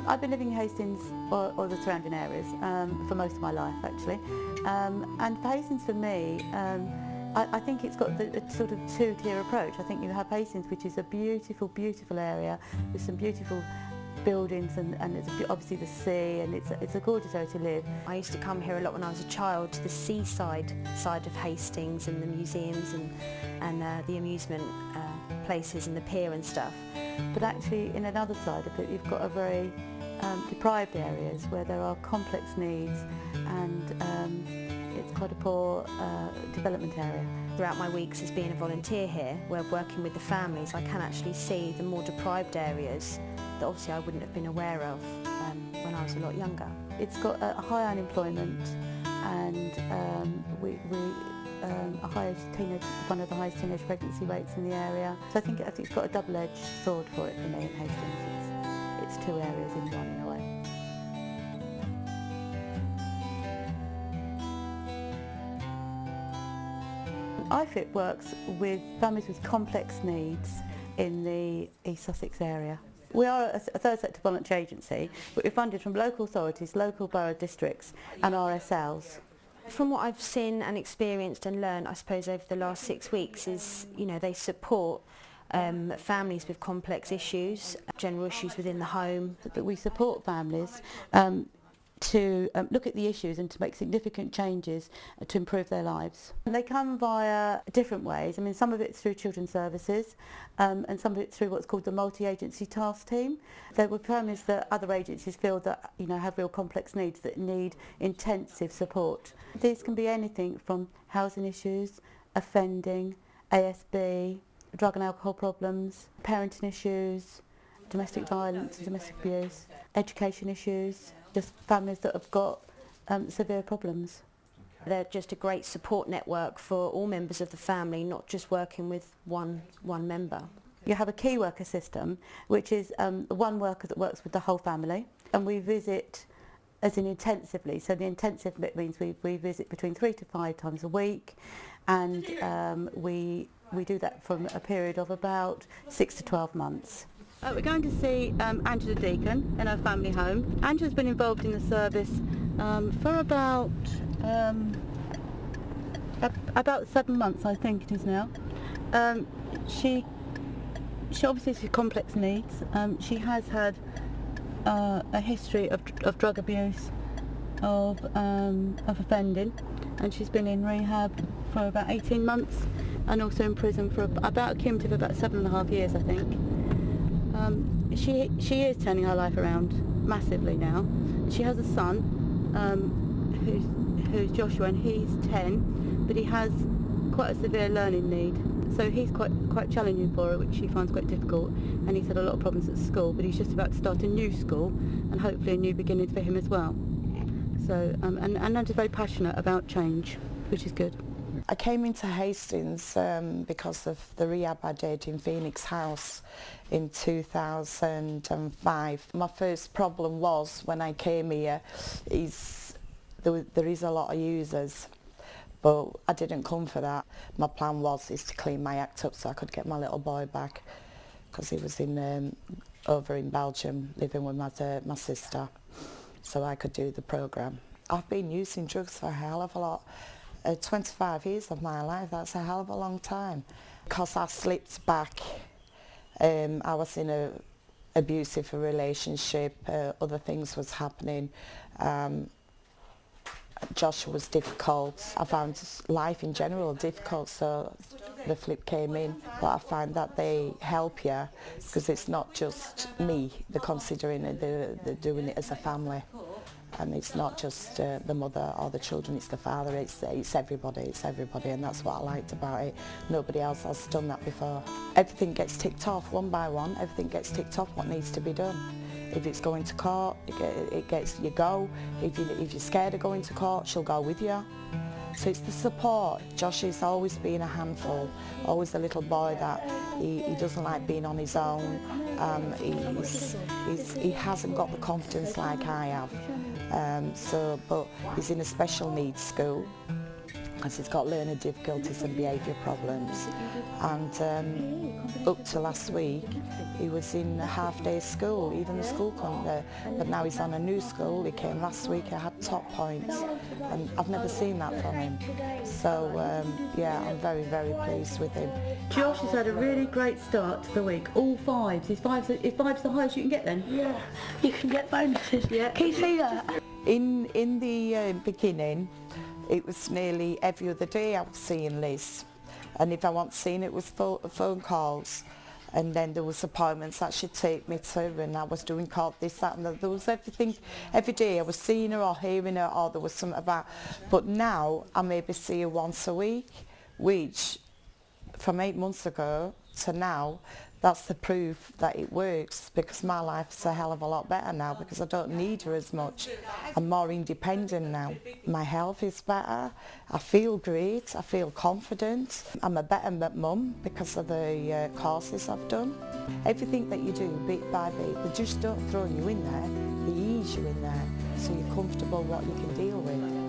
I've been living in Hastings or the surrounding areas for most of my life actually, and for Hastings for me, I think it's got a sort of two-tier approach. I think you have Hastings, which is a beautiful, beautiful area with some beautiful buildings and it's obviously the sea, and it's a gorgeous area to live. I used to come here a lot when I was a child to the seaside side of Hastings and the museums and the amusement places and the pier and stuff. But actually in another side of it you've got a very deprived areas where there are complex needs and it's quite a poor development area. Throughout my weeks as being a volunteer here, where working with the families, I can actually see the more deprived areas that obviously I wouldn't have been aware of when I was a lot younger. It's got a high unemployment and one of the highest teenage pregnancy rates in the area. So I think it's got a double-edged sword for it for me in Hastings. It's two areas in one in a way. iFit works with families with complex needs in the East Sussex area. We are a third sector voluntary agency, but we're funded from local authorities, local borough districts and RSLs. From what I've seen and experienced and learned, I suppose, over the last 6 weeks is, they support families with complex issues, general issues within the home. But we support families to look at the issues and to make significant changes to improve their lives. And they come via different ways. I mean, some of it's through children's services and some of it's through what's called the multi-agency task team. There were families that other agencies feel that have real complex needs that need intensive support. These can be anything from housing issues, offending, ASB, drug and alcohol problems, parenting issues, domestic violence, domestic abuse, education issues, just families that have got severe problems. They're just a great support network for all members of the family, not just working with one member. You have a key worker system, which is one worker that works with the whole family, and we visit as in intensively. So the intensive bit means we visit between 3 to 5 times a week, and we do that from a period of about 6 to 12 months. We're going to see Angela Deacon in her family home. Angela's been involved in the service for about 7 months, I think it is now. She obviously has complex needs. She has had a history of drug abuse, of offending, and she's been in rehab for about 18 months and also in prison for about a cumulative of about 7.5 years, I think. She is turning her life around massively now. She has a son who's Joshua, and he's 10, but he has quite a severe learning need. So he's quite challenging for her, which she finds quite difficult, and he's had a lot of problems at school, but he's just about to start a new school and hopefully a new beginning for him as well. So and Angela's very passionate about change, which is good. I came into Hastings because of the rehab I did in Phoenix House in 2005. My first problem was when I came here is there is a lot of users, but I didn't come for that. My plan is to clean my act up so I could get my little boy back, because he was over in Belgium living with my sister, so I could do the programme. I've been using drugs for a hell of a lot. 25 years of my life, that's a hell of a long time. Because I slipped back, I was in a abusive relationship, other things was happening. Joshua was difficult. I found life in general difficult, so the flip came in. But I find that they help you, because it's not just me, they're considering it, they're doing it as a family. And it's not just the mother or the children, it's the father, it's everybody, and that's what I liked about it. Nobody else has done that before. Everything gets ticked off one by one, everything gets ticked off what needs to be done. If it's going to court, you go. If you're scared of going to court, she'll go with you. So it's the support. Josh has always been a handful, always a little boy that he doesn't like being on his own. He hasn't got the confidence like I have. But he's in a special needs school, because he's got learning difficulties and behaviour problems. And up to last week, he was in a half-day school. Even the school couldn't, but now he's on a new school. He came last week, he had top points, and I've never seen that from him. So yeah, I'm very, very pleased with him. Josh has had a really great start to the week. All fives. Is five's the highest you can get then? Yeah, you can get bonuses. Yeah. Can you see that? In the beginning, it was nearly every other day I was seeing Liz, and if I wasn't seeing it was phone calls, and then there was appointments that she'd take me to, and I was doing this, that and that. There was everything, every day I was seeing her or hearing her, or there was something about, but now I maybe see her once a week, which from 8 months ago to now, that's the proof that it works, because my life's a hell of a lot better now because I don't need her as much. I'm more independent now. My health is better. I feel great. I feel confident. I'm a better mum because of the courses I've done. Everything that you do bit by bit, they just don't throw you in there. They ease you in there so you're comfortable what you can deal with.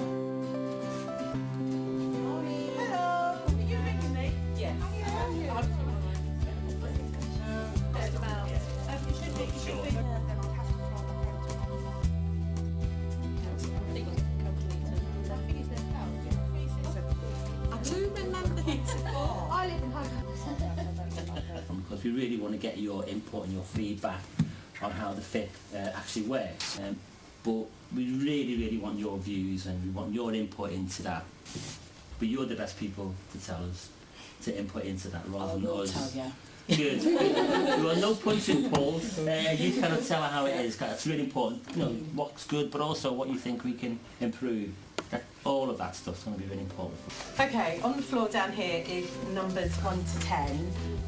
Because we really want to get your input and your feedback on how the FIP actually works. But we really want your views and we want your input into that. But you're the best people to tell us to input into that rather than us. Good. There are no punching pulls. You kind of tell her how it is. It's really important. You know what's good, but also what you think we can improve. All of that stuff's going to be really important. Okay, on the floor down here is numbers 1 to 10.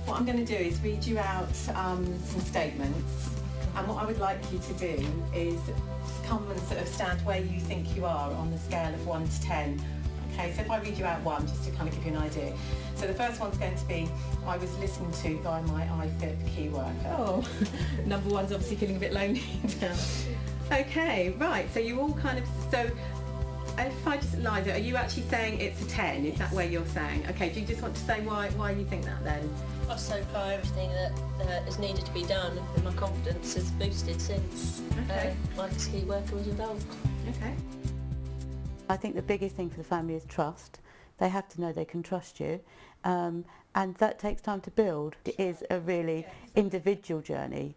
What I'm going to do is read you out some statements, and what I would like you to do is come and sort of stand where you think you are on the scale of 1 to 10. Okay, so if I read you out 1, just to kind of give you an idea. So the first one's going to be, I was listened to by my iFIP key worker. Oh, number 1's obviously feeling a bit lonely now. Okay, right, so you all kind of, so if I just, Liza, are you actually saying it's a 10? Is that where you're saying? Okay, do you just want to say why you think that then? I've so far everything that is needed to be done, and my confidence has boosted since my key worker was involved. Okay. I think the biggest thing for the family is trust. They have to know they can trust you, and that takes time to build. It is a really individual journey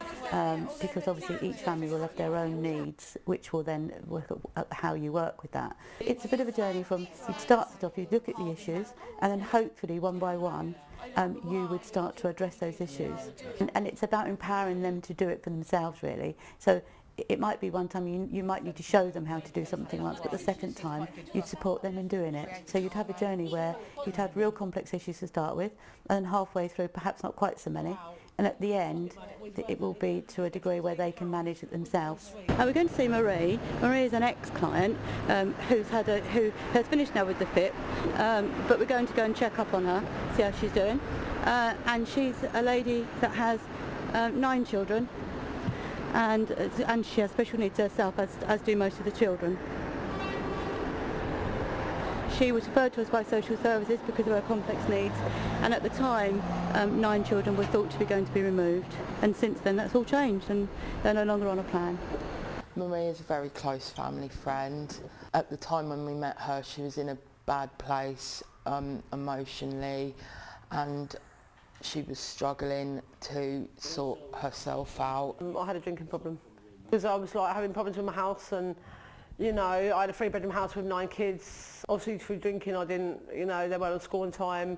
because obviously each family will have their own needs, which will then work at how you work with that. It's a bit of a journey from you'd start it off, you'd look at the issues, and then hopefully one by one you would start to address those issues. And it's about empowering them to do it for themselves, really. So it might be one time you might need to show them how to do something once, but the second time you'd support them in doing it. So you'd have a journey where you'd have real complex issues to start with, and then halfway through perhaps not quite so many, and at the end it will be to a degree where they can manage it themselves. We're going to see Marie. Marie is an ex-client who has finished now with the FIP, but we're going to go and check up on her, see how she's doing. And she's a lady that has 9 children. And she has special needs herself, as do most of the children. She was referred to us by social services because of her complex needs, and at the time 9 children were thought to be going to be removed, and since then that's all changed and they're no longer on a plan. Marie is a very close family friend. At the time when we met her, she was in a bad place emotionally, and she was struggling to sort herself out. I had a drinking problem because I was like having problems with my house, and you know, I had a 3-bedroom house with 9 kids. Obviously through drinking I didn't, you know, they weren't on school on time,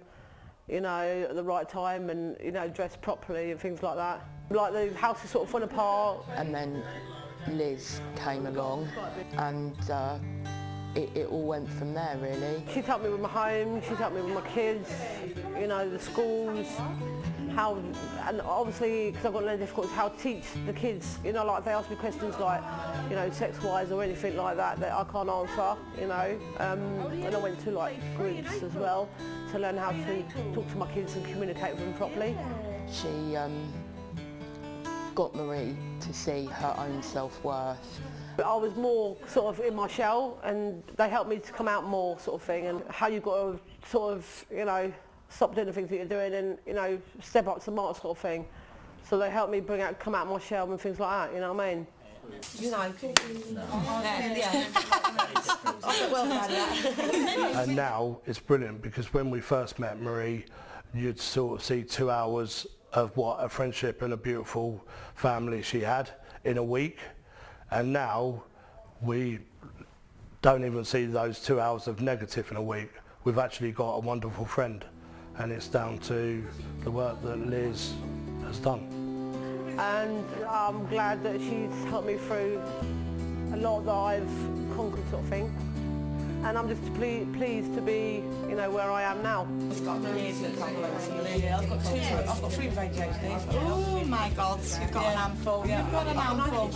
you know, at the right time, and you know, dressed properly and things like that. Like the house is sort of falling apart. And then Liz came along, and it all went from there, really. She's helped me with my home, she's helped me with my kids, you know, the schools, how, and obviously, because I've got learning difficulties, how to teach the kids, you know, like if they ask me questions like, you know, sex-wise or anything like that I can't answer, you know. And I went to like groups as well to learn how to talk to my kids and communicate with them properly. She got Marie to see her own self-worth. I was more sort of in my shell, and they helped me to come out more, sort of thing, and how you've got to sort of, you know, stop doing the things that you're doing and, you know, step up to the mark, sort of thing. So they helped me come out of my shell and things like that, you know what I mean? You know, And now it's brilliant, because when we first met Marie, you'd sort of see 2 hours of what a friendship and a beautiful family she had in a week, and now we don't even see those 2 hours of negative in a week. We've actually got a wonderful friend, and it's down to the work that Liz has done. And I'm glad that she's helped me through a lot that I've conquered, sort of thing. And I'm just pleased to be, you know, where I am now. I've got three with ADHD. Oh my God, you've got an handful. You've got an handful.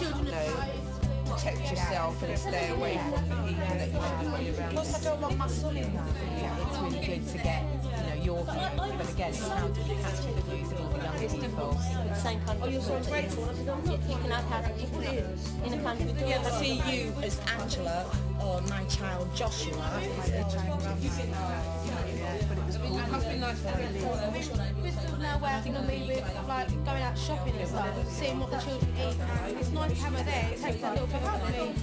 Protect yourself and stay away from the people that you want to be around. Plus, I don't want my son in that. Yeah, it's really good to get, you know, your views, but again, how do you catch the views of all the young people? The same kind of you can have you can, in a kind of Yeah, I see you as Angela or my child Joshua. Crystal's now working on me with like going out shopping and stuff, seeing what the children eat. It's nice to have her there, it takes a little bit of me.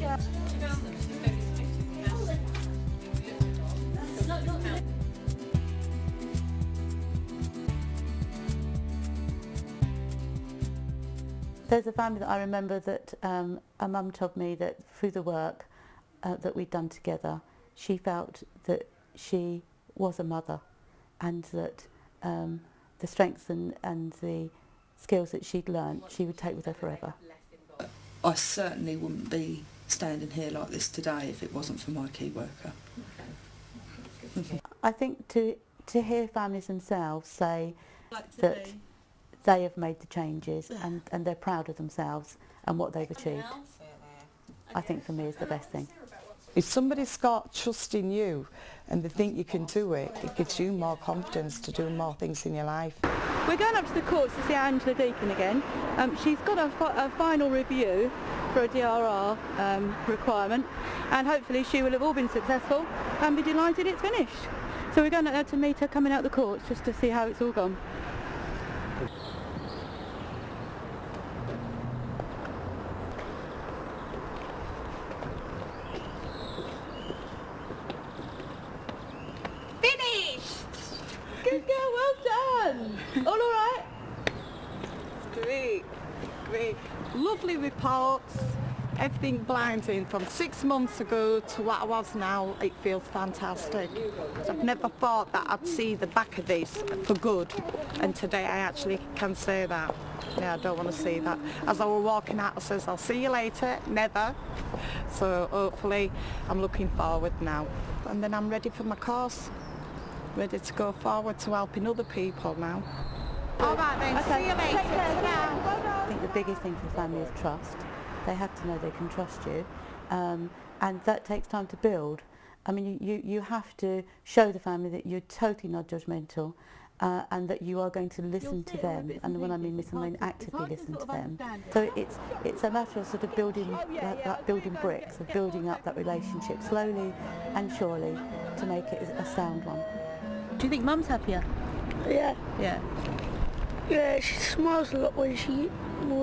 There's a family that I remember that a mum told me that through the work that we'd done together, she felt that she was a mother, and that the strengths and the skills that she'd learned, she would take with her forever. I certainly wouldn't be standing here like this today if it wasn't for my key worker. I think to hear families themselves say that they have made the changes and they're proud of themselves and what they've achieved, I think for me is the best thing. If somebody's got trust in you and they think you can do it, it gives you more confidence to do more things in your life. We're going up to the courts to see Angela Deacon again. She's got a final review for a DRR requirement, and hopefully she will have all been successful and be delighted it's finished. So we're going to meet her coming out the courts just to see how it's all gone. Good girl, well done. All right? Great, great. Lovely reports. Everything blinding from 6 months ago to what I was now. It feels fantastic. I've never thought that I'd see the back of this for good, and today I actually can say that. Yeah, I don't want to see that. As I was walking out, I says, I'll see you later. Never. So hopefully I'm looking forward now. And then I'm ready for my course. Ready to go forward to helping other people now. All right then, okay. See you later. Take care. I think the biggest thing for the family is trust. They have to know they can trust you, and that takes time to build. I mean, you have to show the family that you're totally not judgmental, and that you are going to listen to them. And when I mean listen, I mean actively listen to them. So it's a matter of sort of building building bricks, of building up that relationship slowly and surely to make it a sound one. Do you think Mum's happier? Yeah. Yeah. Yeah, she smiles a lot more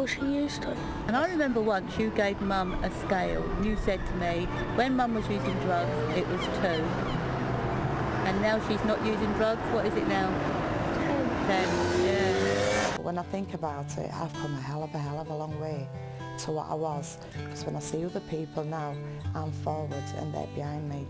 she used to. And I remember once you gave Mum a scale. You said to me, when Mum was using drugs, it was 2. And now she's not using drugs, what is it now? 10, yeah. When I think about it, I've come a hell of a long way to what I was. Because when I see other people now, I'm forward and they're behind me.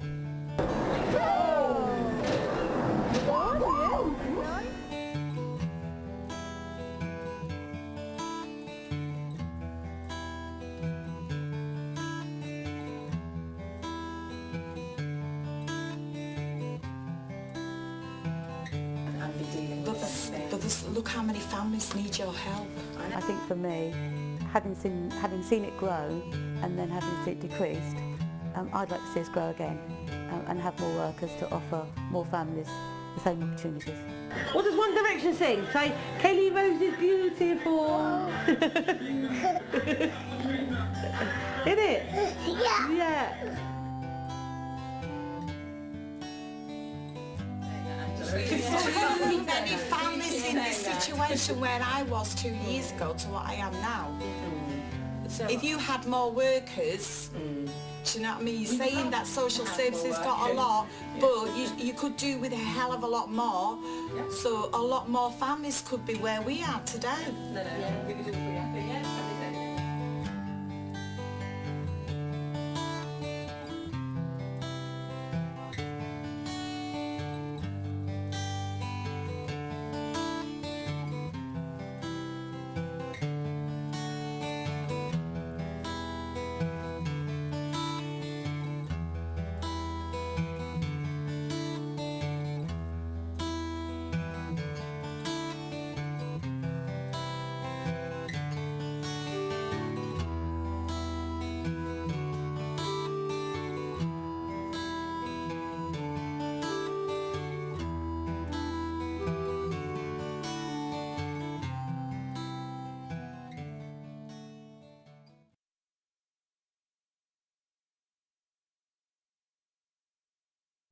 But look how many families need your help. I think for me, having seen it grow and then having seen it decreased, I'd like to see us grow again and have more workers to offer more families the same opportunities. What does One Direction sing? Say, Kelly Rose is beautiful. Isn't it? Yeah. Yeah. Many families in this situation where I was 2 years ago to what I am now. If you had more workers, do you know what I mean? You're saying that social services got a lot, but you could do with a hell of a lot more. So a lot more families could be where we are today.